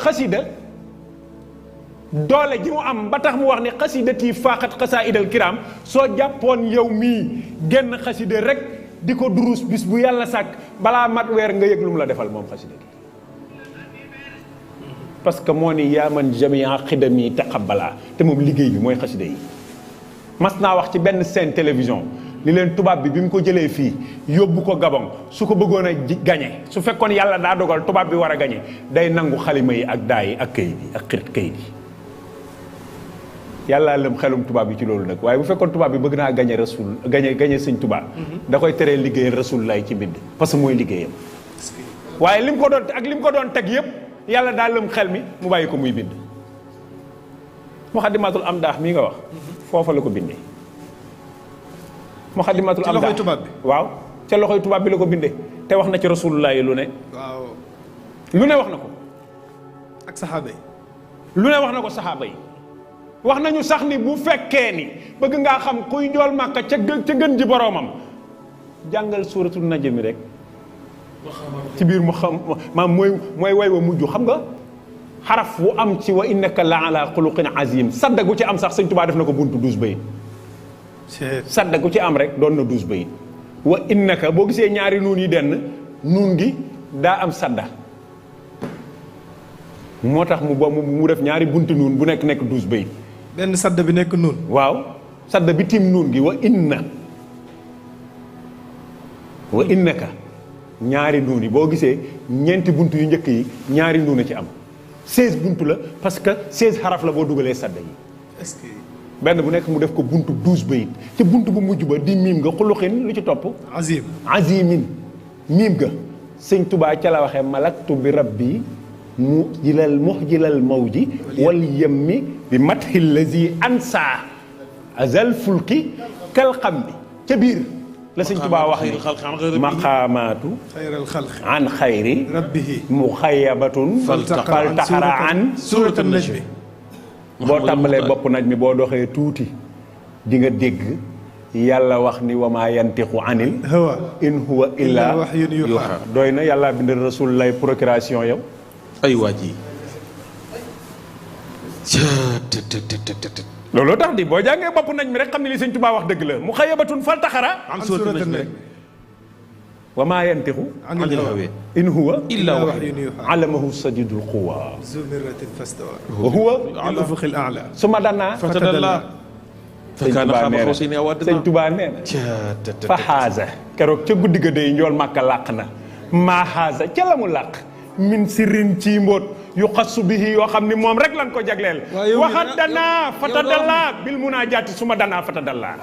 xasida doole ji mu am ba tax mu wax ni xasidati faaxat xasaidal kiram soo jàppoon yow mii genn xasida rek di ko durus bis bu yàlla sàkk balaa mat weer nga yëg lu mu la defal moom xasida gi parce que moo ni yaa man jamia xidami taqabbala te moom liggéey bi mooy xasida yi mas naa wax ci benn seen télévision li leen tubaab bi mu ko jëlee fii yóbbu ko Gabon su ko bëggoon a gañe su fekkoon yàlla daa dogal tubaab bi war a gañe day nangu xalima yi ak daa yi ak këyit yi ak xirit këyit yi yàlla lëm xelum tubaab bi ci loolu nag waaye bu fekkoon tubaab bi bëgg naa gañe rasul gañe sëñ tubaab da koy teree liggéeyal rasul lay ci mbind parce que mooy liggéeyam waaye lim ko doon ak lim ko doon teg yépp yàlla daa lëm xel mi mu bàyyi ko muy bind Muxaddamatul Amdah mii nga wax foofa la ko bindee Muxaddamatul Amdah ci loxoy tubaab bi waaw ca loxoy tubaab bi la ko bindee te wax na ci rasulullah yi lu ne waaw lu ne wax na ko ak saxaaba yi lu ne wax na ko saxaaba yi wax nañu sax ni bu fekkee ni bëgg ngaa xam kuy njool màkka ca gën ji boroomam jàngal suuratul najmi rek ci biir mu xam maam mooy way wa mujj xam nga xaraf wu am ci wa innaka la ala xuluqin azim sadda gu ci am sax sëñ Tuubaa def na ko buntu 12 bayit sadda gu ci am rek doon na 12 bayit wa innaka boo gisee ñaari nuun yi denn nuun gi daa am sadda moo tax mu def ñaari buntu nuun bu nekk 12 bayit benn sadda bi nekk nuun waaw sadda bi tim nuun gi wa innaka ñaari nuun yi boo gisee ñeenti buntu yu njëkk yi ñaari nuun a ci am 16 buntu la parce que 16 xaraf la boo dugalee sadda yi est-ce que benn bu nekk mu def ko buntu 12 bayit ci buntu bu mujj ba di miim nga xuluxin lu ci topp azimin miim ga sëñ Tubaa ca la waxee malaktu bi rabbi muxjilal mawji wal yemmi bi mathil lazi ansa azal fulki kal xam bi ca biir la sëñ Tubaa wax ni maqaamaatu an xayri rabbihi muxayabatun faltaxara an suuratul najmi boo tàmbalee bopp naj mi boo doxee tuuti di nga dégg yàlla wax ni wa maa yantixu anil hawa in huwa illa wahyun yuuhaa doy na yàlla bind rasul lay procuration yow ay waa ji looloo tax di boo jàngee bopp nañ mi rek xam ne li sëñ Tuubaa wax dëgg la mu xayabatun fal taxara an suuratul najmi wa maa yantixu anil hawa in huwa illa wahyun yuuhaa allamahu sadidul quwa zu mirratin fastawa wa huwa al ufuqil a'la suma danaa fatadalla sëñ Tuubaa nee na fa xaasa keroog ca guddi ga day njool màkka làq na maa xaasa ca la mu làq min sirrin ci mbóot yu xassu bihi yoo xam ni moom rek lan ko jagleel waxat danaa fatadalla bil munaajaati suma danaa fatadalla